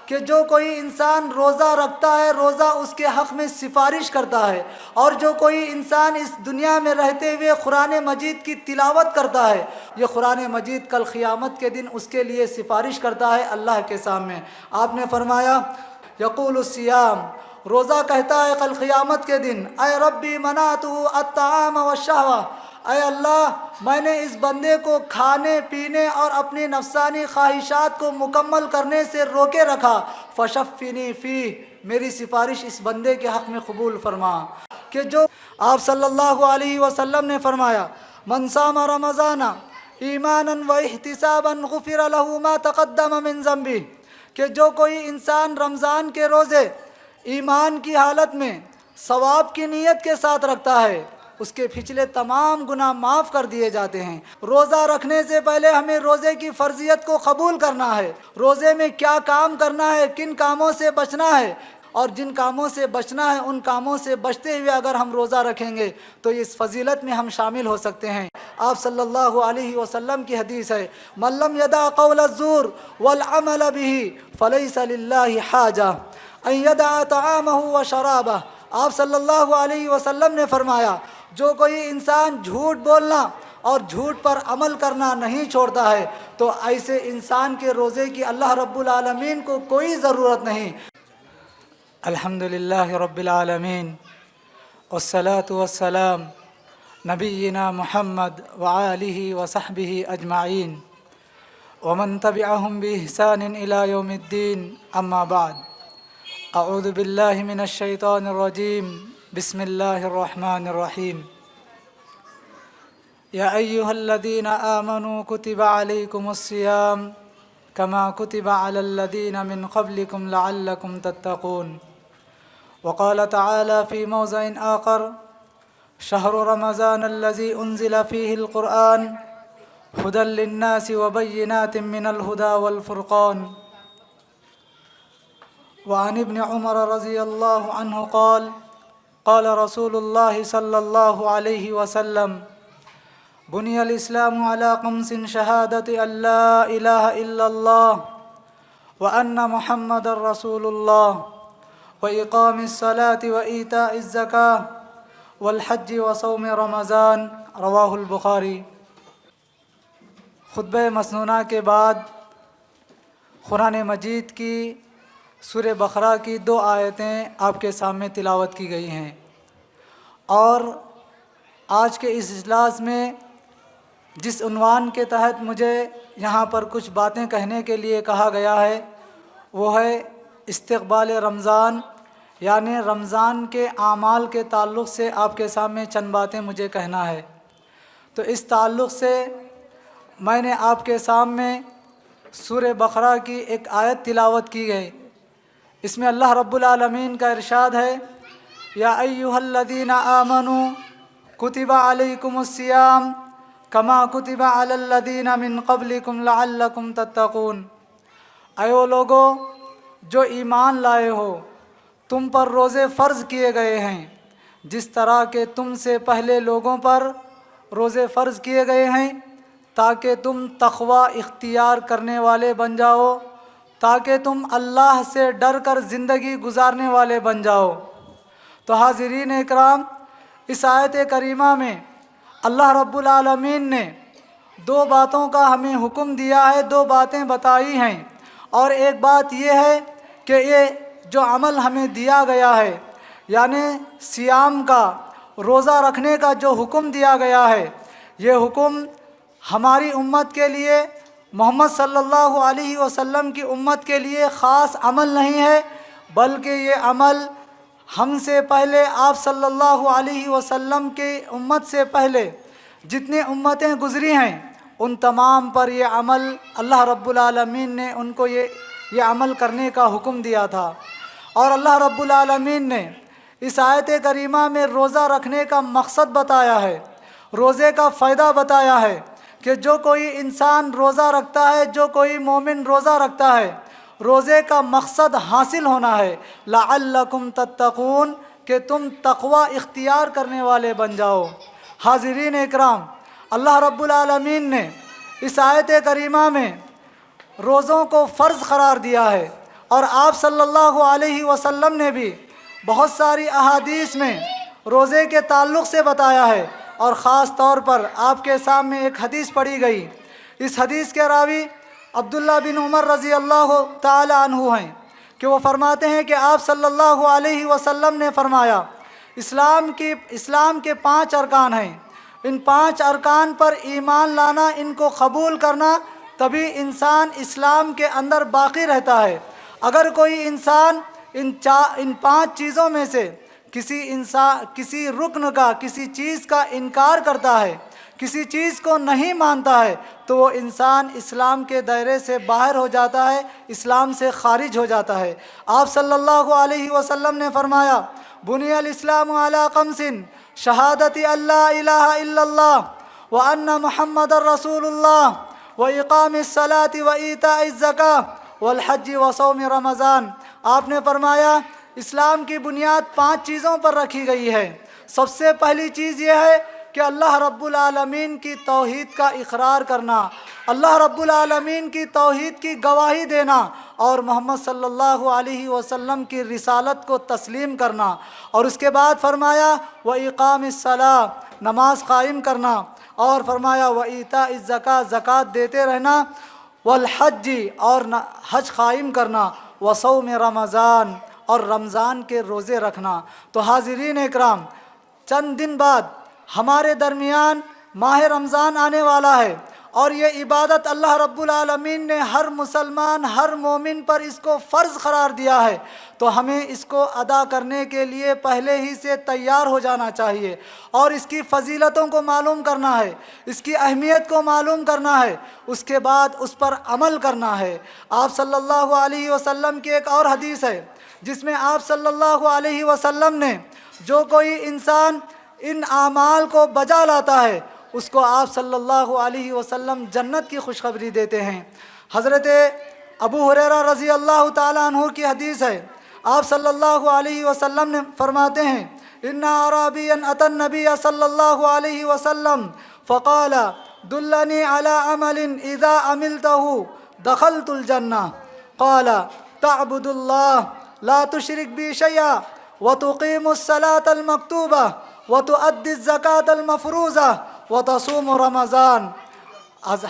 کہ جو کوئی انسان روزہ رکھتا ہے روزہ اس کے حق میں سفارش کرتا ہے، اور جو کوئی انسان اس دنیا میں رہتے ہوئے قرآن مجید کی تلاوت کرتا ہے، یہ قرآن مجید کل قیامت کے دن اس کے لیے سفارش کرتا ہے اللہ کے سامنے۔ آپ نے فرمایا یقول الصیام، روزہ کہتا ہے کل قیامت کے دن، اے ربی منعتہ الطعام والشہوہ، اے اللہ میں نے اس بندے کو کھانے پینے اور اپنی نفسانی خواہشات کو مکمل کرنے سے روکے رکھا، فشفنی فیہ، میری سفارش اس بندے کے حق میں قبول فرما۔ کہ جو آپ صلی اللہ علیہ وسلم نے فرمایا من صام رمضان ایمانا و احتسابا غفر له ما تقدم من ذنبہ، کہ جو کوئی انسان رمضان کے روزے ایمان کی حالت میں ثواب کی نیت کے ساتھ رکھتا ہے، اس کے پچھلے تمام گناہ معاف کر دیے جاتے ہیں۔ روزہ رکھنے سے پہلے ہمیں روزے کی فرضیت کو قبول کرنا ہے، روزے میں کیا کام کرنا ہے، کن کاموں سے بچنا ہے، اور جن کاموں سے بچنا ہے ان کاموں سے بچتے ہوئے اگر ہم روزہ رکھیں گے تو اس فضیلت میں ہم شامل ہو سکتے ہیں۔ آپ صلی اللہ علیہ وسلم کی حدیث ہے من لم یدع قول الزور والعمل به فلیس للہ حاجہ ان یدع طعامہ وشرابہ۔ آپ صلی اللہ علیہ وسلم نے فرمایا جو کوئی انسان جھوٹ بولنا اور جھوٹ پر عمل کرنا نہیں چھوڑتا ہے تو ایسے انسان کے روزے کی اللہ رب العالمین کو کوئی ضرورت نہیں۔ الحمدللہ رب العالمین والصلاة والسلام نبینا محمد وآلہ وصحبہ اجمعین ومن تبعہم بإحسان إلی یوم الدین، اما بعد، اعوذ باللہ من الشیطان الرجیم، بسم اللہ الرحمن الرحیم۔ یا ایہا الذین آمنوا کتب علیکم الصیام کما کتب علی الذین من قبلکم لعلکم تتقون۔ وقال تعالی فی موضع آخر شہر رمضان الذی انزل فیہ القرآن ہدی للناس وبینات من الہدی والفرقان۔ وعن ابن عمر رضی اللہ عنہ قال قال رسول اللہ صلی اللہ علیہ وسلم بنی الاسلام علی خمس شہادت ان لا الہ الا اللہ وان محمد رسول اللہ واقام الصلاة وایتاء الزکاة والحج وصوم رمضان، رواہ البخاری۔ خطبہ مسنونہ کے بعد قرآن مجید کی سورہ بقرہ کی 2 آیتیں آپ کے سامنے تلاوت کی گئی ہیں، اور آج کے اس اجلاس میں جس عنوان کے تحت مجھے یہاں پر کچھ باتیں کہنے کے لیے کہا گیا ہے وہ ہے استقبال رمضان، یعنی رمضان کے اعمال کے تعلق سے آپ کے سامنے چند باتیں مجھے کہنا ہے۔ تو اس تعلق سے میں نے آپ کے سامنے سورہ بقرہ کی ایک آیت تلاوت کی گئی، اس میں اللہ رب العالمین کا ارشاد ہے یا ایھا الذین آمنوا کتب علیکم الصیام کما کتب علی الذین من قبلکم لعلکم تتقون۔ اے وہ لوگو جو ایمان لائے ہو، تم پر روزے فرض کیے گئے ہیں جس طرح کہ تم سے پہلے لوگوں پر روزے فرض کیے گئے ہیں، تاکہ تم تقوی اختیار کرنے والے بن جاؤ، تاکہ تم اللہ سے ڈر کر زندگی گزارنے والے بن جاؤ۔ تو حاضرین اکرام، اس آیت کریمہ میں اللہ رب العالمین نے 2 باتوں کا ہمیں حکم دیا ہے، 2 باتیں بتائی ہیں، اور ایک بات یہ ہے کہ یہ جو عمل ہمیں دیا گیا ہے، یعنی صیام کا، روزہ رکھنے کا جو حکم دیا گیا ہے، یہ حکم ہماری امت کے لیے، محمد صلی اللہ علیہ وسلم کی امت کے لیے خاص عمل نہیں ہے، بلکہ یہ عمل ہم سے پہلے آپ صلی اللہ علیہ وسلم کی امت سے پہلے جتنے امتیں گزری ہیں ان تمام پر یہ عمل اللہ رب العالمین نے ان کو یہ عمل کرنے کا حکم دیا تھا۔ اور اللہ رب العالمین نے اس آیت کریمہ میں روزہ رکھنے کا مقصد بتایا ہے، روزے کا فائدہ بتایا ہے کہ جو کوئی انسان روزہ رکھتا ہے، جو کوئی مومن روزہ رکھتا ہے، روزے کا مقصد حاصل ہونا ہے لعلکم تتقون، کہ تم تقوی اختیار کرنے والے بن جاؤ۔ حاضرین اکرام، اللہ رب العالمین نے اس آیت کریمہ میں روزوں کو فرض قرار دیا ہے، اور آپ صلی اللہ علیہ وسلم نے بھی بہت ساری احادیث میں روزے کے تعلق سے بتایا ہے، اور خاص طور پر آپ کے سامنے ایک حدیث پڑھی گئی۔ اس حدیث کے راوی عبداللہ بن عمر رضی اللہ تعالی عنہ ہیں کہ وہ فرماتے ہیں کہ آپ صلی اللہ علیہ وسلم نے فرمایا، اسلام کے 5 ارکان ہیں، ان 5 ارکان پر ایمان لانا، ان کو قبول کرنا، تبھی انسان اسلام کے اندر باقی رہتا ہے۔ اگر کوئی انسان ان 5 چیزوں میں سے کسی رکن کا، کسی چیز کا انکار کرتا ہے، کسی چیز کو نہیں مانتا ہے، تو وہ انسان اسلام کے دائرے سے باہر ہو جاتا ہے، اسلام سے خارج ہو جاتا ہے۔ آپ صلی اللہ علیہ وسلم نے فرمایا، بنی الاسلام علی خمس، شہادت اللہ الہ الا اللہ وان محمد رسول اللہ واقام الصلاۃ وایتاء الزکاۃ والحج وصوم رمضان۔ آپ نے فرمایا اسلام کی بنیاد 5 چیزوں پر رکھی گئی ہے۔ سب سے پہلی چیز یہ ہے کہ اللہ رب العالمین کی توحید کا اقرار کرنا، اللہ رب العالمین کی توحید کی گواہی دینا، اور محمد صلی اللہ علیہ وسلم کی رسالت کو تسلیم کرنا۔ اور اس کے بعد فرمایا وَإِقَامِ الصَّلَاةِ، نماز قائم کرنا، اور فرمایا وَإِيتَاءِ الزَّكَاةِ، زکوٰۃ دیتے رہنا، والحج، اور حج قائم کرنا، وصوم رمضان، اور رمضان کے روزے رکھنا۔ تو حاضرین اکرام، چند دن بعد ہمارے درمیان ماہ رمضان آنے والا ہے، اور یہ عبادت اللہ رب العالمین نے ہر مسلمان، ہر مومن پر اس کو فرض قرار دیا ہے، تو ہمیں اس کو ادا کرنے کے لیے پہلے ہی سے تیار ہو جانا چاہیے، اور اس کی فضیلتوں کو معلوم کرنا ہے، اس کی اہمیت کو معلوم کرنا ہے، اس کے بعد اس پر عمل کرنا ہے۔ آپ صلی اللہ علیہ وسلم کی ایک اور حدیث ہے جس میں آپ صلی اللہ علیہ وسلم نے، جو کوئی انسان ان اعمال کو بجا لاتا ہے، اس کو آپ صلی اللہ علیہ وسلم جنت کی خوشخبری دیتے ہیں۔ حضرت ابو ہریرہ رضی اللہ تعالیٰ عنہ کی حدیث ہے، آپ صلی اللہ علیہ وسلم نے فرماتے ہیں، ان اعرابیا اتى النبي صلی اللہ علیہ وسلم فقال دلنی علی عمل اذا عملته دخلت الجنہ، قال تعبد اللہ لا تشرک بی شیئا وتقیم الصلاة المکتوبہ وتؤدی الزکاة المفروضہ وتصوم رمضان۔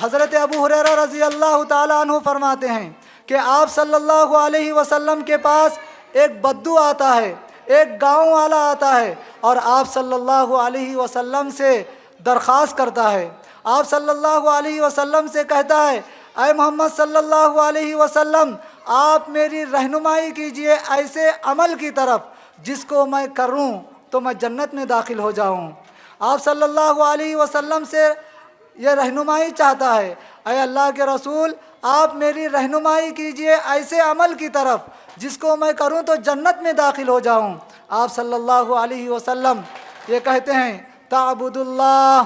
حضرت ابو ہریرہ رضی اللہ تعالیٰ عنہ فرماتے ہیں کہ آپ صلی اللہ علیہ وسلم کے پاس ایک بدو آتا ہے، ایک گاؤں والا آتا ہے، اور آپ صلی اللہ علیہ وسلم سے درخواست کرتا ہے، آپ صلی اللہ علیہ وسلم سے کہتا ہے، اے محمد صلی اللہ علیہ وسلم، آپ میری رہنمائی کیجئے ایسے عمل کی طرف جس کو میں کروں تو میں جنت میں داخل ہو جاؤں۔ آپ صلی اللہ علیہ وسلم سے یہ رہنمائی چاہتا ہے، اے اللہ کے رسول، آپ میری رہنمائی کیجئے ایسے عمل کی طرف جس کو میں کروں تو جنت میں داخل ہو جاؤں۔ آپ صلی اللہ علیہ وسلم یہ کہتے ہیں، تعبد اللہ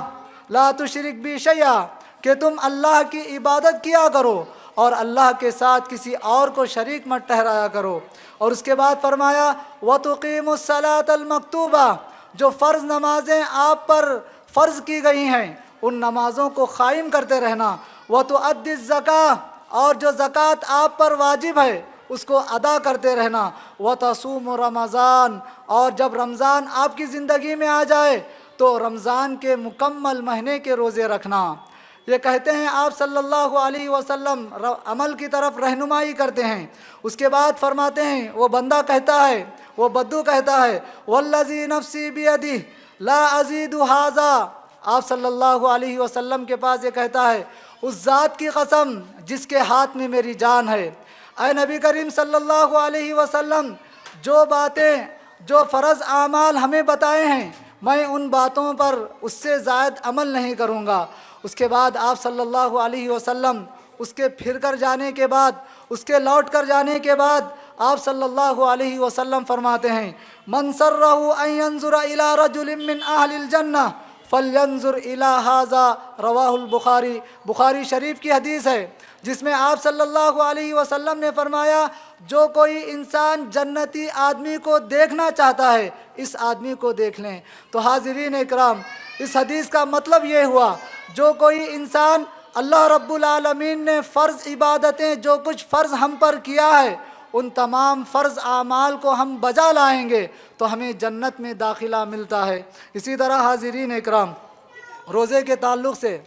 لا تشرک بی شیئا، کہ تم اللہ کی عبادت کیا کرو اور اللہ کے ساتھ کسی اور کو شریک مت ٹھہرایا کرو۔ اور اس کے بعد فرمایا وَتُقِيمُ الصَّلَاةَ الْمَكْتُوبَةَ، جو فرض نمازیں آپ پر فرض کی گئی ہیں ان نمازوں کو قائم کرتے رہنا، وَتُؤَدِّي الزَّكَاةَ، اور جو زکوٰۃ آپ پر واجب ہے اس کو ادا کرتے رہنا، وَتَصُومُ رمضان، اور جب رمضان آپ کی زندگی میں آ جائے تو رمضان کے مکمل مہینے کے روزے رکھنا۔ یہ کہتے ہیں آپ صلی اللہ علیہ وسلم عمل کی طرف رہنمائی کرتے ہیں۔ اس کے بعد فرماتے ہیں، وہ بندہ کہتا ہے، وہ بدو کہتا ہے، والذی نفسی بیدہ لا ازید ھذا، آپ صلی اللہ علیہ وسلم کے پاس یہ کہتا ہے، اس ذات کی قسم جس کے ہاتھ میں میری جان ہے، اے نبی کریم صلی اللہ علیہ وسلم، جو باتیں، جو فرض اعمال ہمیں بتائے ہیں، میں ان باتوں پر اس سے زائد عمل نہیں کروں گا۔ اس کے بعد آپ صلی اللہ علیہ وسلم اس کے پھر کر جانے کے بعد، اس کے لوٹ کر جانے کے بعد آپ صلی اللہ علیہ وسلم فرماتے ہیں، من سرہ ان ینظر الی رجل من اہل الجنہ فلینظر الی ھذا، رواہ البخاری، بخاری شریف کی حدیث ہے، جس میں آپ صلی اللہ علیہ وسلم نے فرمایا، جو کوئی انسان جنتی آدمی کو دیکھنا چاہتا ہے اس آدمی کو دیکھ لیں۔ تو حاضرین اکرام، اس حدیث کا مطلب یہ ہوا، جو کوئی انسان اللہ رب العالمین نے فرض عبادتیں، جو کچھ فرض ہم پر کیا ہے ان تمام فرض اعمال کو ہم بجا لائیں گے تو ہمیں جنت میں داخلہ ملتا ہے۔ اسی طرح حاضرین اکرام، روزے کے تعلق سے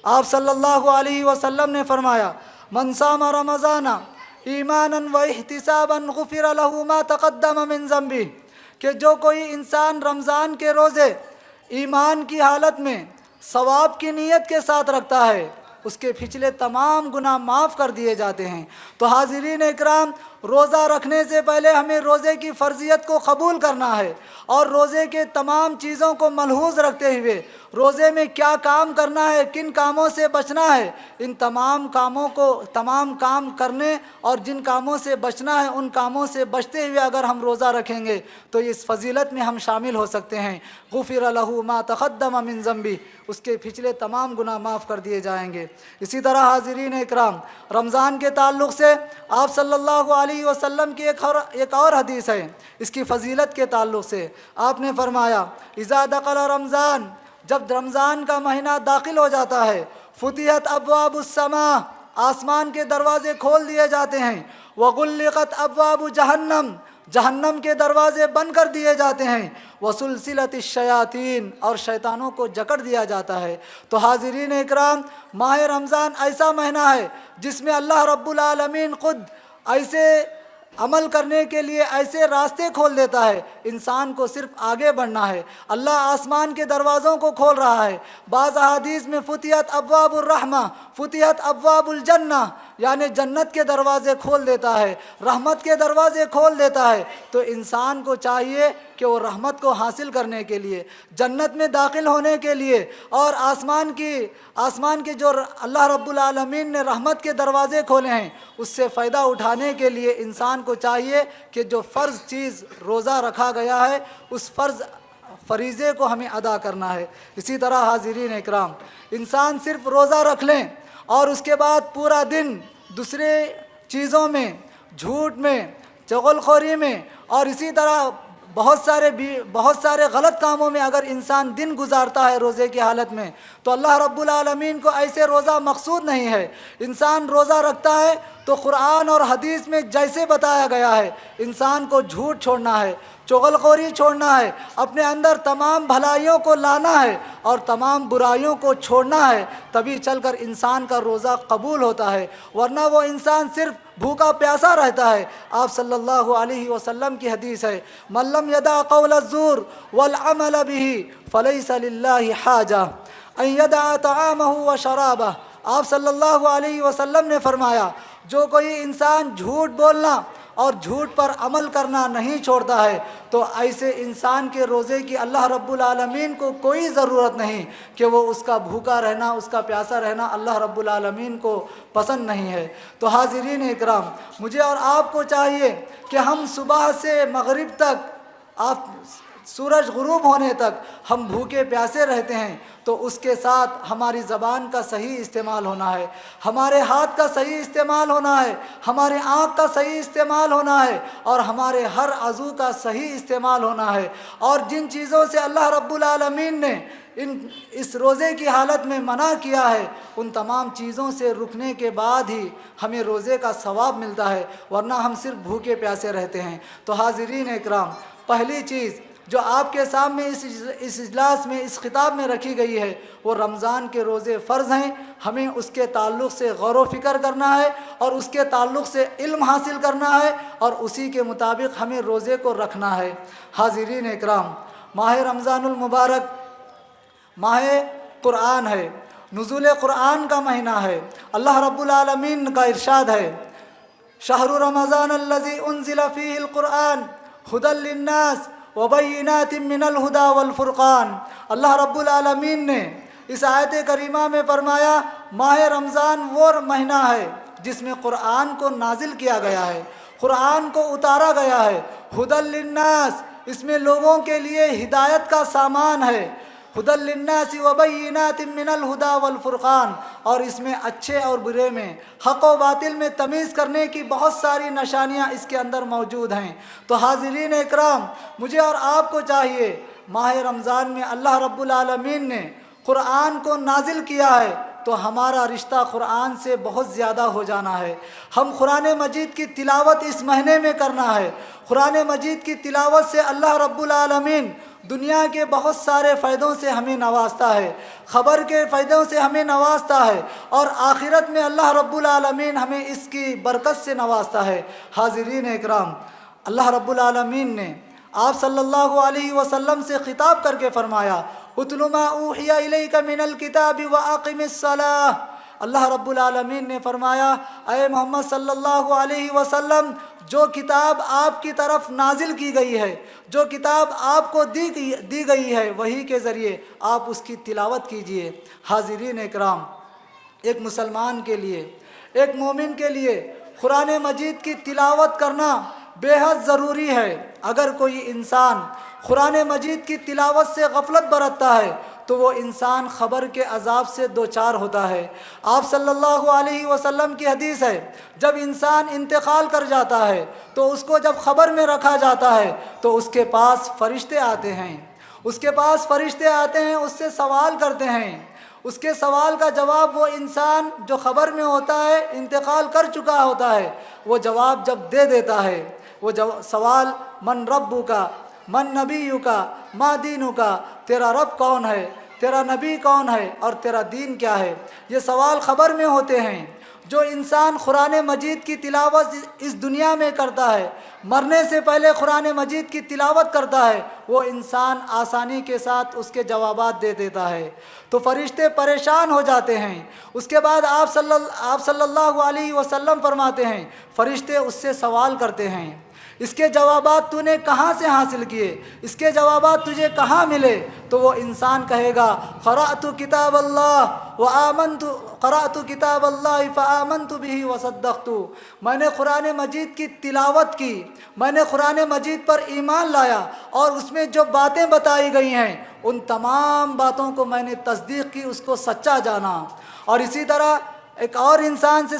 آپ صلی اللہ علیہ وسلم نے فرمایا، من صام رمضان ایمانا و احتسابا غفر له ما تقدم من ذنبہ، کہ جو کوئی انسان رمضان کے روزے ایمان کی حالت میں ثواب کی نیت کے ساتھ رکھتا ہے، اس کے پچھلے تمام گناہ معاف کر دیے جاتے ہیں۔ تو حاضرین اکرام، روزہ رکھنے سے پہلے ہمیں روزے کی فرضیت کو قبول کرنا ہے، اور روزے کے تمام چیزوں کو ملحوظ رکھتے ہوئے روزے میں کیا کام کرنا ہے، کن کاموں سے بچنا ہے، ان تمام کام کرنے اور جن کاموں سے بچنا ہے ان کاموں سے بچتے ہوئے اگر ہم روزہ رکھیں گے تو اس فضیلت میں ہم شامل ہو سکتے ہیں۔ غفر له ما تقدم من ذنبہ، اس کے پچھلے تمام گناہ معاف کر دیے جائیں گے۔ اسی طرح حاضرین اکرام، رمضان کے تعلق سے آپ صلی اللہ علیہ وسلم کی ایک اور حدیث ہے اس کی فضیلت کے تعلق سے۔ آپ نے فرمایا، اذا دخل رمضان، جب رمضان کا مہینہ داخل ہو جاتا ہے، فتحت ابواب السماء، آسمان کے دروازے کھول دیے جاتے ہیں، وغلقت ابواب جہنم، جہنم کے دروازے بند کر دیے جاتے ہیں، وسلسلت الشیاطین، اور شیطانوں کو جکڑ دیا جاتا ہے۔ تو حاضرین اکرام، ماہ رمضان ایسا مہینہ ہے جس میں اللہ رب العالمین خود ایسے عمل کرنے کے لیے ایسے راستے کھول دیتا ہے، انسان کو صرف آگے بڑھنا ہے۔ اللہ آسمان کے دروازوں کو کھول رہا ہے۔ بعض احادیث میں فتحت ابواب الرحمہ، فتحت ابواب الجنہ، یعنی جنت کے دروازے کھول دیتا ہے، رحمت کے دروازے کھول دیتا ہے۔ تو انسان کو چاہیے کہ وہ رحمت کو حاصل کرنے کے لیے، جنت میں داخل ہونے کے لیے، اور آسمان کے جو اللہ رب العالمین نے رحمت کے دروازے کھولے ہیں اس سے فائدہ اٹھانے کے لیے انسان کو چاہیے کہ جو فرض چیز روزہ رکھا گیا ہے اس فریضے کو ہمیں ادا کرنا ہے۔ اسی طرح حاضرین اکرام، انسان صرف روزہ رکھ لیں اور اس کے بعد پورا دن دوسرے چیزوں میں، جھوٹ میں، چغل خوری میں، اور اسی طرح بہت سارے غلط کاموں میں اگر انسان دن گزارتا ہے روزے کی حالت میں، تو اللہ رب العالمین کو ایسے روزہ مقصود نہیں ہے۔ انسان روزہ رکھتا ہے تو قرآن اور حدیث میں جیسے بتایا گیا ہے، انسان کو جھوٹ چھوڑنا ہے، چغل خوری چھوڑنا ہے، اپنے اندر تمام بھلائیوں کو لانا ہے اور تمام برائیوں کو چھوڑنا ہے، تبھی چل کر انسان کا روزہ قبول ہوتا ہے، ورنہ وہ انسان صرف بھوکا پیاسا رہتا ہے۔ آپ صلی اللہ علیہ وسلم کی حدیث ہے، من لم یدع قول الزور والعمل به فلیس للہ حاجہ ان یدع طعامہ وشرابہ۔ آپ صلی اللہ علیہ وسلم نے فرمایا، جو کوئی انسان جھوٹ بولنا اور جھوٹ پر عمل کرنا نہیں چھوڑتا ہے تو ایسے انسان کے روزے کی اللہ رب العالمین کو کوئی ضرورت نہیں، کہ وہ اس کا بھوکا رہنا، اس کا پیاسا رہنا اللہ رب العالمین کو پسند نہیں ہے۔ تو حاضرین اکرام، مجھے اور آپ کو چاہیے کہ ہم صبح سے مغرب تک، سورج غروب ہونے تک ہم بھوکے پیاسے رہتے ہیں، تو اس کے ساتھ ہماری زبان کا صحیح استعمال ہونا ہے، ہمارے ہاتھ کا صحیح استعمال ہونا ہے، ہمارے آنکھ کا صحیح استعمال ہونا ہے، اور ہمارے ہر عضو کا صحیح استعمال ہونا ہے۔ اور جن چیزوں سے اللہ رب العالمین نے اس روزے کی حالت میں منع کیا ہے، ان تمام چیزوں سے رکنے کے بعد ہی ہمیں روزے کا ثواب ملتا ہے، ورنہ ہم صرف بھوکے پیاسے رہتے ہیں۔ تو حاضرین اکرام، پہلی چیز جو آپ کے سامنے اس اجلاس میں، اس خطاب میں رکھی گئی ہے، وہ رمضان کے روزے فرض ہیں۔ ہمیں اس کے تعلق سے غور و فکر کرنا ہے اور اس کے تعلق سے علم حاصل کرنا ہے، اور اسی کے مطابق ہمیں روزے کو رکھنا ہے۔ حاضرین اکرام، ماہ رمضان المبارک ماہ قرآن ہے، نزول قرآن کا مہینہ ہے۔ اللہ رب العالمین کا ارشاد ہے، شہر رمضان الذی انزل فیہ القرآن ھدی للناس وبینات من الہدی والفرقان۔ اللہ رب العالمین نے اس آیت کریمہ میں فرمایا، ماہ رمضان وہ مہینہ ہے جس میں قرآن کو نازل کیا گیا ہے، قرآن کو اتارا گیا ہے، ھدی للناس، اس میں لوگوں کے لیے ہدایت کا سامان ہے، ھدی للناس وبینات من الہدی والفرقان، اور اس میں اچھے اور برے میں، حق و باطل میں تمیز کرنے کی بہت ساری نشانیاں اس کے اندر موجود ہیں۔ تو حاضرین اکرام، مجھے اور آپ کو چاہیے، ماہ رمضان میں اللہ رب العالمین نے قرآن کو نازل کیا ہے تو ہمارا رشتہ قرآن سے بہت زیادہ ہو جانا ہے۔ ہم قرآن مجید کی تلاوت اس مہینے میں کرنا ہے۔ قرآن مجید کی تلاوت سے اللہ رب العالمین دنیا کے بہت سارے فائدوں سے ہمیں نوازتا ہے، خبر کے فائدوں سے ہمیں نوازتا ہے، اور آخرت میں اللہ رب العالمین ہمیں اس کی برکت سے نوازتا ہے۔ حاضرین اکرام، اللہ رب العالمین نے آپ صلی اللہ علیہ وسلم سے خطاب کر کے فرمایا، اتل ما اوحی الیک من الکتاب واقم الصلاۃ۔ اللہ رب العالمین نے فرمایا، اے محمد صلی اللہ علیہ وسلم، جو کتاب آپ کی طرف نازل کی گئی ہے، جو کتاب آپ کو دی گئی ہے، وہی کے ذریعے آپ اس کی تلاوت کیجئے۔ حاضرین اکرام، ایک مسلمان کے لیے، ایک مومن کے لیے قرآن مجید کی تلاوت کرنا بے حد ضروری ہے۔ اگر کوئی انسان قرآن مجید کی تلاوت سے غفلت برتتا ہے تو وہ انسان خبر کے عذاب سے دوچار ہوتا ہے۔ آپ صلی اللہ علیہ وسلم کی حدیث ہے، جب انسان انتقال کر جاتا ہے تو اس کو جب خبر میں رکھا جاتا ہے تو اس کے پاس فرشتے آتے ہیں، اس کے پاس فرشتے آتے ہیں، اس سے سوال کرتے ہیں۔ اس کے سوال کا جواب وہ انسان جو خبر میں ہوتا ہے، انتقال کر چکا ہوتا ہے، وہ جواب جب دے دیتا ہے، وہ سوال من ربک، من نبیک، ما دینک، تیرا رب کون ہے، تیرا نبی کون ہے، اور تیرا دین کیا ہے، یہ سوال خبر میں ہوتے ہیں۔ جو انسان قرآن مجید کی تلاوت اس دنیا میں کرتا ہے، مرنے سے پہلے قرآن مجید کی تلاوت کرتا ہے، وہ انسان آسانی کے ساتھ اس کے جوابات دے دیتا ہے، تو فرشتے پریشان ہو جاتے ہیں۔ اس کے بعد آپ صلی اللہ علیہ وسلم فرماتے ہیں، فرشتے اس سے سوال کرتے ہیں، اس کے جوابات تو نے کہاں سے حاصل کیے، اس کے جوابات تجھے کہاں ملے؟ تو وہ انسان کہے گا، قرأت کتاب اللہ قرأت کتاب اللہ فآمنت به وصدقت، میں نے قرآن مجید کی تلاوت کی، میں نے قرآن مجید پر ایمان لایا، اور اس میں جو باتیں بتائی گئی ہیں ان تمام باتوں کو میں نے تصدیق کی، اس کو سچا جانا۔ اور اسی طرح ایک اور انسان سے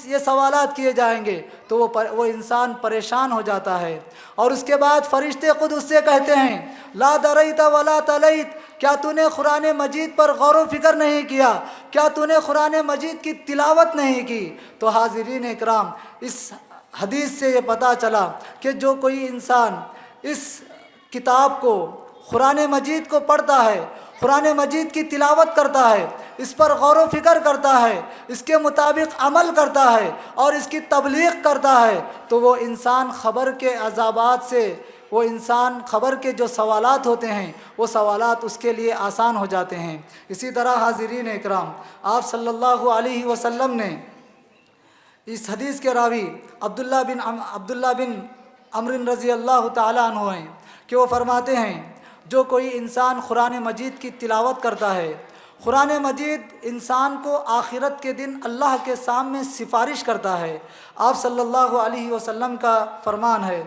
یہ سوالات کیے جائیں گے تو وہ انسان پریشان ہو جاتا ہے، اور اس کے بعد فرشتے خود اس سے کہتے ہیں، لا دریت ولا تلیت، کیا تو نے قرآن مجید پر غور و فکر نہیں کیا، کیا تو نے قرآن مجید کی تلاوت نہیں کی؟ تو حاضرین اکرام، اس حدیث سے یہ پتہ چلا کہ جو کوئی انسان اس کتاب کو، قرآن مجید کو پڑھتا ہے، قرآن مجید کی تلاوت کرتا ہے، اس پر غور و فکر کرتا ہے، اس کے مطابق عمل کرتا ہے اور اس کی تبلیغ کرتا ہے، تو وہ انسان خبر کے عذابات سے، وہ انسان خبر کے جو سوالات ہوتے ہیں وہ سوالات اس کے لیے آسان ہو جاتے ہیں۔ اسی طرح حاضرین اکرام، آپ صلی اللہ علیہ وسلم نے اس حدیث کے راوی عبداللہ بن عمرو رضی اللہ تعالیٰ عنہ ہیں کہ وہ فرماتے ہیں، جو کوئی انسان قرآن مجید کی تلاوت کرتا ہے، قرآن مجید انسان کو آخرت کے دن اللہ کے سامنے سفارش کرتا ہے۔ آپ صلی اللہ علیہ وسلم کا فرمان ہے،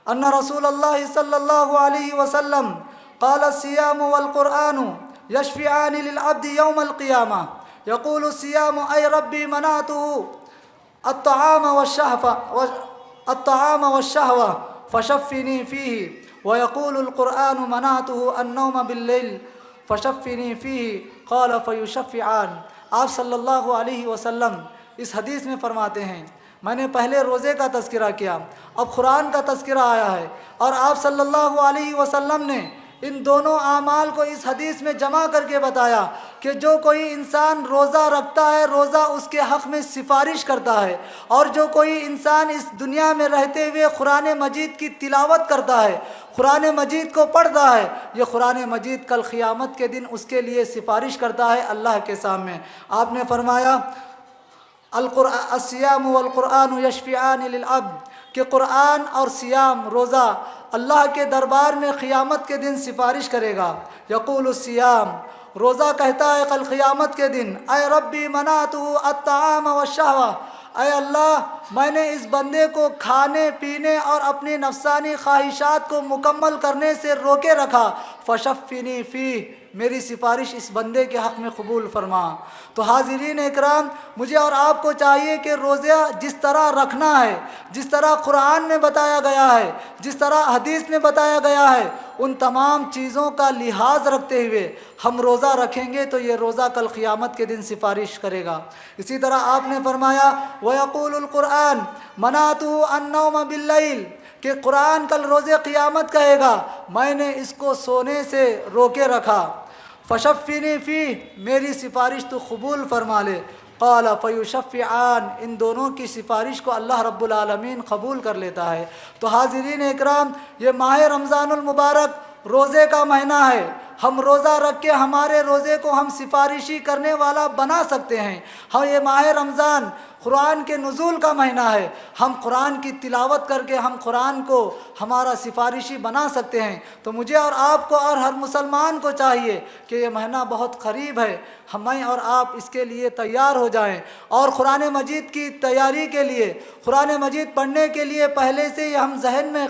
ان رسول اللہ صلی اللہ علیہ وسلم قال الصيام والقرآن يشفعان للعبد يوم القيامة يقول الصيام أي ربي منعته الطعام والشهوة فشفني فيه، ويقول القرآن منعته النوم بالليل فشفني فيه قال فيشفعان۔ آپ صلی اللہ علیہ وسلم اس حدیث میں فرماتے ہیں، میں نے پہلے روزے کا تذکرہ کیا، اب قرآن کا تذکرہ آیا ہے، اور آپ صلی اللہ علیہ وسلم نے ان دونوں اعمال کو اس حدیث میں جمع کر کے بتایا کہ جو کوئی انسان روزہ رکھتا ہے، روزہ اس کے حق میں سفارش کرتا ہے، اور جو کوئی انسان اس دنیا میں رہتے ہوئے قرآن مجید کی تلاوت کرتا ہے، قرآن مجید کو پڑھتا ہے، یہ قرآن مجید کل قیامت کے دن اس کے لیے سفارش کرتا ہے اللہ کے سامنے۔ آپ نے فرمایا، الصیام والقرآن یشفعان للعبد، کہ قرآن اور صیام، روزہ اللہ کے دربار میں قیامت کے دن سفارش کرے گا۔ یقول الصیام، روزہ کہتا ہے کل قیامت کے دن، اے ربی منعته الطعام والشہوہ، اے اللہ میں نے اس بندے کو کھانے پینے اور اپنی نفسانی خواہشات کو مکمل کرنے سے روکے رکھا، فشفنی فیہ، میری سفارش اس بندے کے حق میں قبول فرما۔ تو حاضرین اکرام، مجھے اور آپ کو چاہیے کہ روزہ جس طرح رکھنا ہے، جس طرح قرآن میں بتایا گیا ہے، جس طرح حدیث میں بتایا گیا ہے، ان تمام چیزوں کا لحاظ رکھتے ہوئے ہم روزہ رکھیں گے تو یہ روزہ کل قیامت کے دن سفارش کرے گا۔ اسی طرح آپ نے فرمایا وَيَقُولُ الْقُرْآنُ مَنَعْتُهُ النَّوْمَ بِاللَّيْلِ کہ قرآن کل روز قیامت کہے گا میں نے اس کو سونے سے روکے رکھا، فشفنی فیہ میری سفارش تو قبول فرما لے، قال فیشفعان ان دونوں کی سفارش کو اللہ رب العالمین قبول کر لیتا ہے۔ تو حاضرین اکرام، یہ ماہ رمضان المبارک روزے کا مہینہ ہے، ہم روزہ رکھ کے ہمارے روزے کو ہم سفارشی کرنے والا بنا سکتے ہیں۔ ہم یہ ماہ رمضان قرآن کے نزول کا مہینہ ہے، ہم قرآن کی تلاوت کر کے ہم قرآن کو ہمارا سفارشی بنا سکتے ہیں۔ تو مجھے اور آپ کو اور ہر مسلمان کو چاہیے کہ یہ مہینہ بہت قریب ہے، ہمیں اور آپ اس کے لیے تیار ہو جائیں، اور قرآن مجید کی تیاری کے لیے، قرآن مجید پڑھنے کے لیے پہلے سے ہی ہم ذہن میں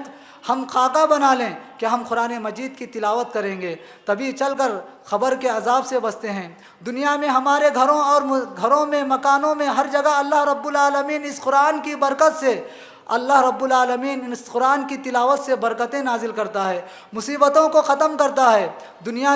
ہم خاکہ بنا لیں کہ ہم قرآن مجید کی تلاوت کریں گے، تبھی چل کر قبر کے عذاب سے بچتے ہیں۔ دنیا میں ہمارے گھروں میں مکانوں میں ہر جگہ اللہ رب العالمین اس قرآن کی برکت سے، اللہ رب العالمین اس قرآن کی تلاوت سے برکتیں نازل کرتا ہے، مصیبتوں کو ختم کرتا ہے۔ دنیا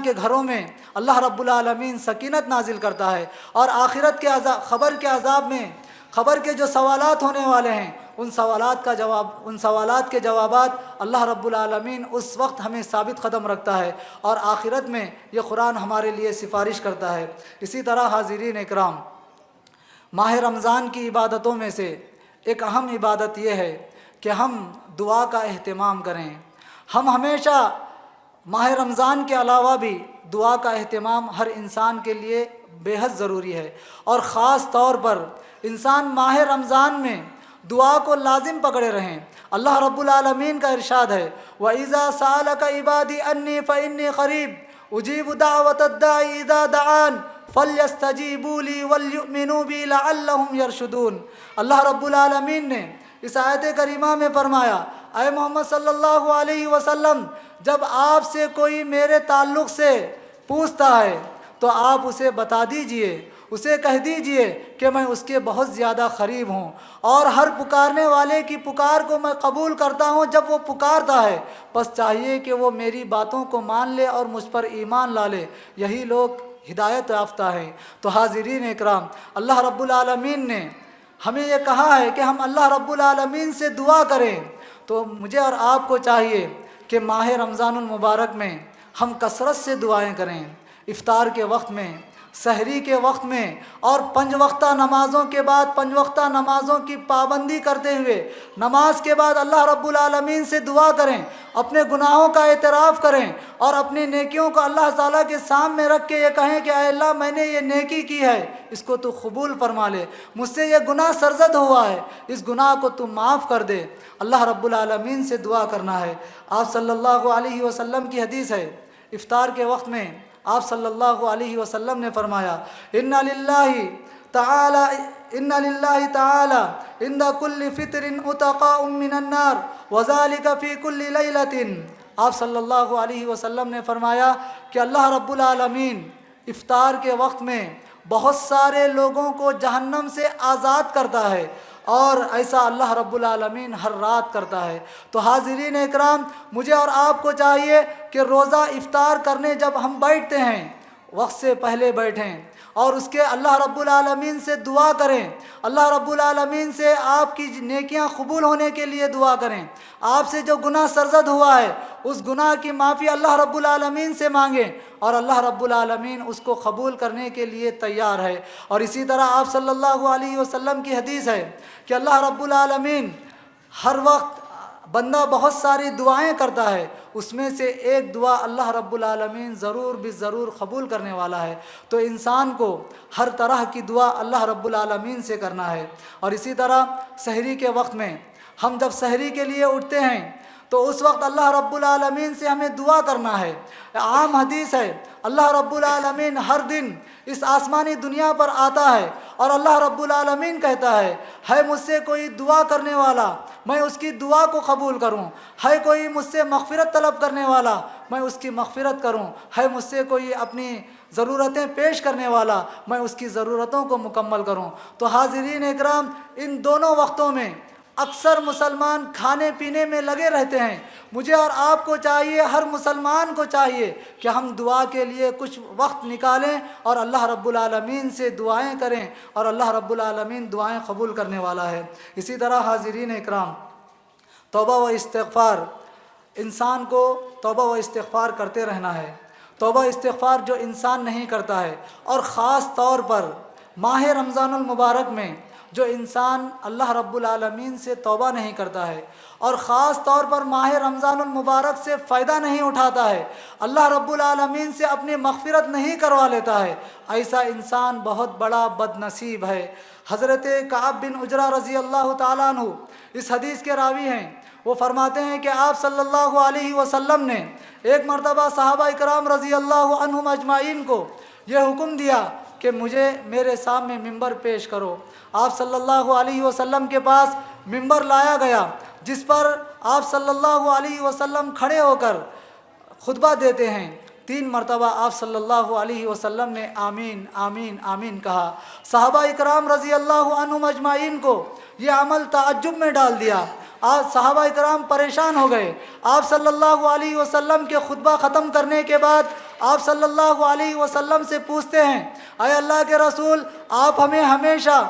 کے گھروں میں اللہ رب العالمین سکینت نازل کرتا ہے، اور آخرت کے قبر کے عذاب میں قبر کے جو سوالات ہونے والے ہیں ان سوالات کے جوابات اللہ رب العالمین اس وقت ہمیں ثابت قدم رکھتا ہے، اور آخرت میں یہ قرآن ہمارے لیے سفارش کرتا ہے۔ اسی طرح حاضرین اکرام، ماہ رمضان کی عبادتوں میں سے ایک اہم عبادت یہ ہے کہ ہم دعا کا اہتمام کریں۔ ہم ہمیشہ ماہ رمضان کے علاوہ بھی دعا کا اہتمام ہر انسان کے لیے بے حد ضروری ہے، اور خاص طور پر انسان ماہ رمضان میں دعا کو لازم پکڑے رہیں۔ اللہ رب العالمین کا ارشاد ہے وَإِذَا سَأَلَكَ عِبَادِي أَنِّي فَإِنِّي قَرِيبٌ أُجِيبُ دَعْوَةَ الدَّاعِ إِذَا دَعَانِ فَلْيَسْتَجِيبُوا لِي وَلْيُؤْمِنُوا بِي لَعَلَّهُمْ يَرْشُدُونَ۔ اللہ رب العالمین نے اس آیت کریمہ میں فرمایا اے محمد صلی اللہ علیہ وسلم، جب آپ سے کوئی میرے تعلق سے پوچھتا ہے تو آپ اسے بتا دیجئے، اسے کہہ دیجئے کہ میں اس کے بہت زیادہ قریب ہوں، اور ہر پکارنے والے کی پکار کو میں قبول کرتا ہوں جب وہ پکارتا ہے، بس چاہیے کہ وہ میری باتوں کو مان لے اور مجھ پر ایمان لا لے، یہی لوگ ہدایت یافتہ ہیں۔ تو حاضرین اکرام، اللہ رب العالمین نے ہمیں یہ کہا ہے کہ ہم اللہ رب العالمین سے دعا کریں، تو مجھے اور آپ کو چاہیے کہ ماہ رمضان المبارک میں ہم کثرت سے دعائیں کریں، افطار کے وقت میں، سحری کے وقت میں، اور 5 وقتہ نمازوں کے بعد 5 وقتہ نمازوں کی پابندی کرتے ہوئے نماز کے بعد اللہ رب العالمین سے دعا کریں، اپنے گناہوں کا اعتراف کریں، اور اپنی نیکیوں کو اللہ تعالیٰ کے سامنے رکھ کے یہ کہیں کہ اے اللہ میں نے یہ نیکی کی ہے، اس کو تو قبول فرما لے، مجھ سے یہ گناہ سرزد ہوا ہے، اس گناہ کو تو معاف کر دے۔ اللہ رب العالمین سے دعا کرنا ہے۔ آپ صلی اللہ علیہ وسلم کی حدیث ہے، افطار کے وقت میں آپ صلی اللہ علیہ وسلم نے فرمایا ان للہ تعالی عند کل فطر اتقاء من النار وذلك فی کل لیلۃ۔ آپ صلی اللہ علیہ وسلم نے فرمایا کہ اللہ رب العالمین افطار کے وقت میں بہت سارے لوگوں کو جہنم سے آزاد کرتا ہے، اور ایسا اللہ رب العالمین ہر رات کرتا ہے۔ تو حاضرین اکرام، مجھے اور آپ کو چاہیے کہ روزہ افطار کرنے جب ہم بیٹھتے ہیں وقت سے پہلے بیٹھیں، اور اس کے اللہ رب العالمین سے دعا کریں، اللہ رب العالمین سے آپ کی نیکیاں قبول ہونے کے لیے دعا کریں، آپ سے جو گناہ سرزد ہوا ہے اس گناہ کی معافی اللہ رب العالمین سے مانگیں، اور اللہ رب العالمین اس کو قبول کرنے کے لیے تیار ہے۔ اور اسی طرح آپ صلی اللہ علیہ وسلم کی حدیث ہے کہ اللہ رب العالمین ہر وقت بندہ بہت ساری دعائیں کرتا ہے، اس میں سے ایک دعا اللہ رب العالمین ضرور قبول کرنے والا ہے۔ تو انسان کو ہر طرح کی دعا اللہ رب العالمین سے کرنا ہے۔ اور اسی طرح سحری کے وقت میں ہم جب سحری کے لیے اٹھتے ہیں تو اس وقت اللہ رب العالمین سے ہمیں دعا کرنا ہے۔ عام حدیث ہے اللہ رب العالمین ہر دن اس آسمانی دنیا پر آتا ہے، اور اللہ رب العالمین کہتا ہے مجھ سے کوئی دعا کرنے والا میں اس کی دعا کو قبول کروں، ہے کوئی مجھ سے مغفرت طلب کرنے والا میں اس کی مغفرت کروں، ہے مجھ سے کوئی اپنی ضرورتیں پیش کرنے والا میں اس کی ضرورتوں کو مکمل کروں۔ تو حاضرین اکرام، ان دونوں وقتوں میں اکثر مسلمان کھانے پینے میں لگے رہتے ہیں، مجھے اور آپ کو چاہیے، ہر مسلمان کو چاہیے کہ ہم دعا کے لیے کچھ وقت نکالیں اور اللہ رب العالمین سے دعائیں کریں، اور اللہ رب العالمین دعائیں قبول کرنے والا ہے۔ اسی طرح حاضرین اکرام، توبہ و استغفار، انسان کو توبہ و استغفار کرتے رہنا ہے۔ توبہ استغفار جو انسان نہیں کرتا ہے، اور خاص طور پر ماہ رمضان المبارک میں جو انسان اللہ رب العالمین سے توبہ نہیں کرتا ہے، اور خاص طور پر ماہ رمضان المبارک سے فائدہ نہیں اٹھاتا ہے، اللہ رب العالمین سے اپنی مغفرت نہیں کروا لیتا ہے، ایسا انسان بہت بڑا بد نصیب ہے۔ حضرت کعب بن عجرہ رضی اللہ تعالیٰ عنہ اس حدیث کے راوی ہیں، وہ فرماتے ہیں کہ آپ صلی اللہ علیہ وسلم نے ایک مرتبہ صحابہ اکرام رضی اللہ عنہم اجمعین کو یہ حکم دیا کہ مجھے میرے سامنے ممبر پیش کرو۔ آپ صلی اللہ علیہ وسلم کے پاس ممبر لایا گیا، جس پر آپ صلی اللہ علیہ وسلم کھڑے ہو کر خطبہ دیتے ہیں۔ 3 مرتبہ آپ صلی اللہ علیہ وسلم نے آمین آمین آمین کہا۔ صحابہ اکرام رضی اللہ عنہم اجمعین کو یہ عمل تعجب میں ڈال دیا۔ آج صحابہ اکرام پریشان ہو گئے۔ آپ صلی اللہ علیہ وسلم کے خطبہ ختم کرنے کے بعد آپ صلی اللہ علیہ وسلم سے پوچھتے ہیں، اے اللہ کے رسول، آپ ہمیں ہمیشہ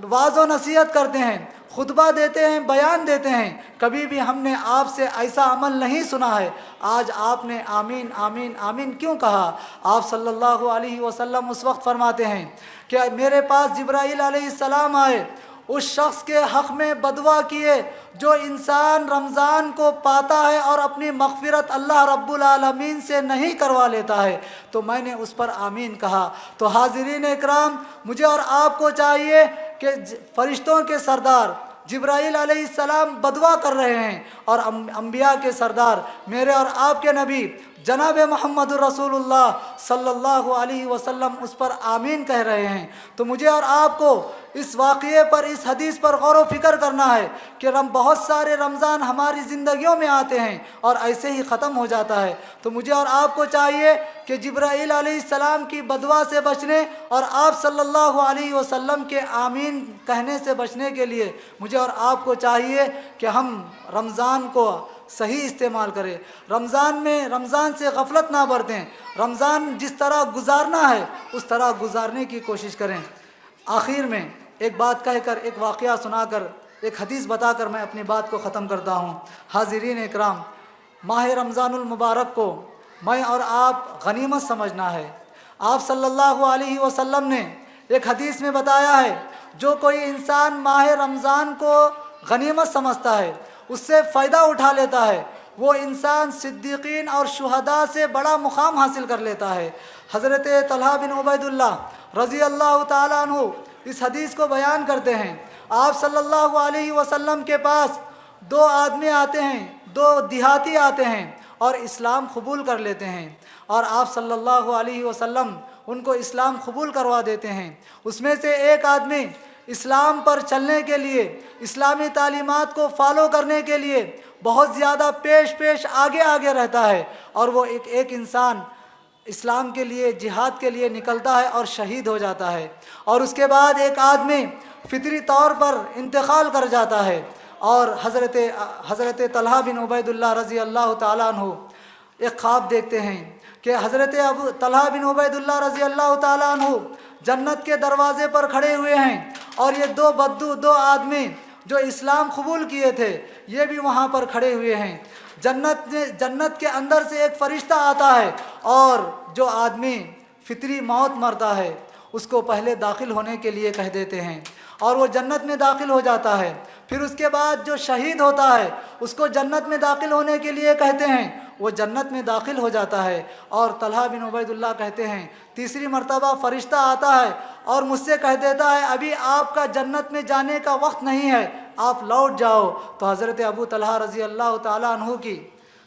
واعظ و نصیحت کرتے ہیں، خطبہ دیتے ہیں، بیان دیتے ہیں، کبھی بھی ہم نے آپ سے ایسا عمل نہیں سنا ہے، آج آپ نے آمین آمین آمین کیوں کہا؟ آپ صلی اللہ علیہ وسلم اس وقت فرماتے ہیں کہ میرے پاس جبرائیل علیہ السلام آئے، اس شخص کے حق میں بدعا کیے جو انسان رمضان کو پاتا ہے اور اپنی مغفرت اللہ رب العالمین سے نہیں کروا لیتا ہے، تو میں نے اس پر آمین کہا۔ تو حاضرین اکرام، مجھے اور آپ کو چاہیے کہ فرشتوں کے سردار جبرائیل علیہ السلام بدعا کر رہے ہیں، اور انبیاء کے سردار میرے اور آپ کے نبی جناب محمد رسول اللہ صلی اللہ علیہ وسلم اس پر آمین کہہ رہے ہیں۔ تو مجھے اور آپ کو اس واقعے پر، اس حدیث پر غور و فکر کرنا ہے کہ بہت سارے رمضان ہماری زندگیوں میں آتے ہیں اور ایسے ہی ختم ہو جاتا ہے۔ تو مجھے اور آپ کو چاہیے کہ جبرائیل علیہ السلام کی بدعا سے بچنے اور آپ صلی اللہ علیہ وسلم کے آمین کہنے سے بچنے کے لیے مجھے اور آپ کو چاہیے کہ ہم رمضان کو صحیح استعمال کریں، رمضان سے غفلت نہ برتیں، رمضان جس طرح گزارنا ہے اس طرح گزارنے کی کوشش کریں۔ آخر میں ایک بات کہہ کر، ایک واقعہ سنا کر، ایک حدیث بتا کر میں اپنی بات کو ختم کرتا ہوں۔ حاضرین اکرام، ماہ رمضان المبارک کو میں اور آپ غنیمت سمجھنا ہے۔ آپ صلی اللہ علیہ وسلم نے ایک حدیث میں بتایا ہے، جو کوئی انسان ماہ رمضان کو غنیمت سمجھتا ہے، اس سے فائدہ اٹھا لیتا ہے، وہ انسان صدیقین اور شہداء سے بڑا مقام حاصل کر لیتا ہے۔ حضرت طلحہ بن عبید اللہ رضی اللہ تعالیٰ عنہ اس حدیث کو بیان کرتے ہیں، آپ صلی اللہ علیہ وسلم کے پاس 2 آدمی آتے ہیں، 2 دیہاتی آتے ہیں اور اسلام قبول کر لیتے ہیں، اور آپ صلی اللہ علیہ وسلم ان کو اسلام قبول کروا دیتے ہیں۔ اس میں سے ایک آدمی اسلام پر چلنے کے لیے، اسلامی تعلیمات کو فالو کرنے کے لیے بہت زیادہ پیش آگے رہتا ہے، اور وہ ایک انسان اسلام کے لیے، جہاد کے لیے نکلتا ہے اور شہید ہو جاتا ہے، اور اس کے بعد ایک آدمی فطری طور پر انتقال کر جاتا ہے، اور حضرت طلحہ بن عبید اللہ رضی اللہ تعالیٰ عنہ ایک خواب دیکھتے ہیں کہ حضرت طلحہ بن عبید اللہ رضی اللہ تعالیٰ عنہ جنت کے دروازے پر کھڑے ہوئے ہیں، اور یہ 2 بدو، 2 آدمی جو اسلام قبول کیے تھے، یہ بھی وہاں پر کھڑے ہوئے ہیں۔ جنت کے اندر سے ایک فرشتہ آتا ہے، اور جو آدمی فطری موت مرتا ہے اس کو پہلے داخل ہونے کے لیے کہہ دیتے ہیں، اور وہ جنت میں داخل ہو جاتا ہے۔ پھر اس کے بعد جو شہید ہوتا ہے اس کو جنت میں داخل ہونے کے لیے کہتے ہیں، وہ جنت میں داخل ہو جاتا ہے۔ اور طلحہ بن عبید اللہ کہتے ہیں، تیسری مرتبہ فرشتہ آتا ہے اور مجھ سے کہہ دیتا ہے، ابھی آپ کا جنت میں جانے کا وقت نہیں ہے، آپ لوٹ جاؤ۔ تو حضرت ابو طلحہ رضی اللہ تعالیٰ عنہ کی،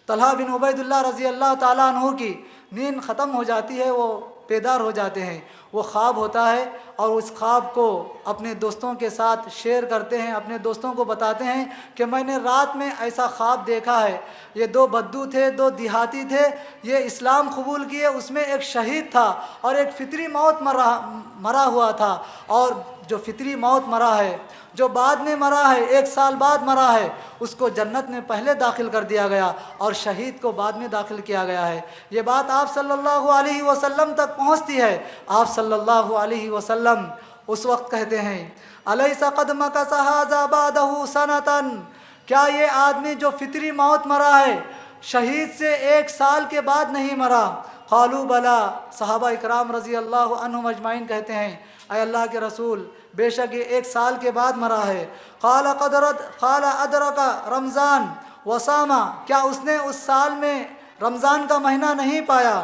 طلحہ بن عبید اللہ رضی اللہ تعالیٰ عنہ کی نیند ختم ہو جاتی ہے، وہ بیدار ہو جاتے ہیں۔ وہ خواب ہوتا ہے اور اس خواب کو اپنے دوستوں کے ساتھ شیئر کرتے ہیں، اپنے دوستوں کو بتاتے ہیں کہ میں نے رات میں ایسا خواب دیکھا ہے، یہ 2 بدو تھے، 2 دیہاتی تھے، یہ اسلام قبول کیے، اس میں ایک شہید تھا اور ایک فطری موت مرا ہوا تھا، اور جو فطری موت مرا ہے، جو بعد میں مرا ہے 1 سال بعد مرا ہے اس کو جنت میں پہلے داخل کر دیا گیا اور شہید کو بعد میں داخل کیا گیا ہے۔ یہ بات آپ صلی اللہ علیہ وسلم تک پہنچتی ہے۔ آپ صلی اللہ علیہ وسلم اس وقت کہتے ہیں الیس قد مکث ھذا بعدہ سنۃ، کیا یہ آدمی جو فطری موت مرا ہے شہید سے 1 سال کے بعد نہیں مرا؟ قالوا بلا، صحابہ اکرام رضی اللہ عنہم اجمعین کہتے ہیں اے اللہ کے رسول بے شک یہ 1 سال کے بعد مرا ہے۔ قال ادرک رمضان وصام، کیا اس نے اس سال میں رمضان کا مہینہ نہیں پایا؟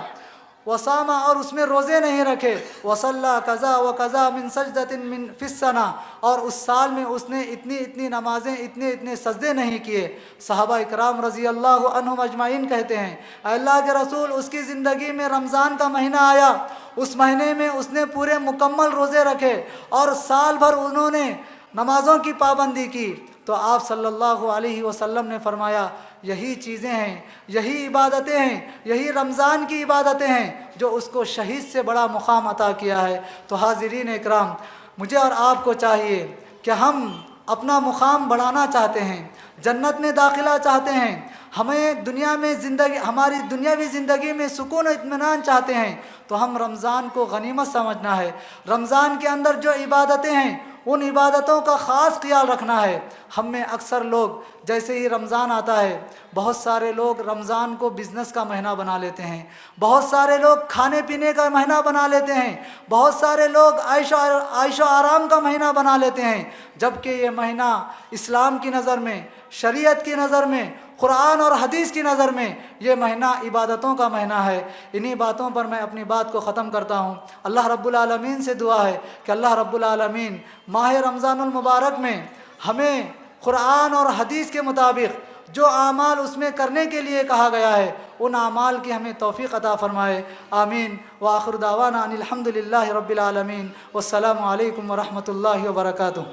وصام، اور اس میں روزے نہیں رکھے۔ وصلی قضا و قضا من سجدۃ من فی السنہ، اور اس سال میں اس نے اتنی نمازیں اتنے سجدے نہیں کیے۔ صحابہ اکرام رضی اللہ عنہم اجمعین کہتے ہیں اے اللہ کے رسول اس کی زندگی میں رمضان کا مہینہ آیا، اس مہینے میں اس نے پورے مکمل روزے رکھے اور سال بھر انہوں نے نمازوں کی پابندی کی۔ تو آپ صلی اللہ علیہ وسلم نے فرمایا یہی چیزیں ہیں، یہی عبادتیں ہیں، یہی رمضان کی عبادتیں ہیں جو اس کو شہید سے بڑا مقام عطا کیا ہے۔ تو حاضرین اکرام، مجھے اور آپ کو چاہیے کہ ہم اپنا مقام بڑھانا چاہتے ہیں، جنت میں داخلہ چاہتے ہیں، ہمیں دنیا میں ہماری دنیاوی زندگی میں سکون و اطمینان چاہتے ہیں، تو ہم رمضان کو غنیمت سمجھنا ہے۔ رمضان کے اندر جو عبادتیں ہیں ان عبادتوں کا خاص خیال رکھنا ہے۔ ہم میں اکثر لوگ جیسے ہی رمضان آتا ہے، بہت سارے لوگ رمضان کو بزنس کا مہینہ بنا لیتے ہیں، بہت سارے لوگ کھانے پینے کا مہینہ بنا لیتے ہیں، بہت سارے لوگ عیش و آرام کا مہینہ بنا لیتے ہیں، جبکہ یہ مہینہ اسلام کی نظر میں، شریعت کی نظر میں، قرآن اور حدیث کی نظر میں یہ مہینہ عبادتوں کا مہینہ ہے۔ انہی باتوں پر میں اپنی بات کو ختم کرتا ہوں۔ اللہ رب العالمین سے دعا ہے کہ اللہ رب العالمین ماہ رمضان المبارک میں ہمیں قرآن اور حدیث کے مطابق جو اعمال اس میں کرنے کے لیے کہا گیا ہے ان اعمال کی ہمیں توفیق عطا فرمائے، آمین۔ وآخر دعوانا ان الحمد للہ رب العالمین، والسلام علیکم ورحمۃ اللہ وبرکاتہ۔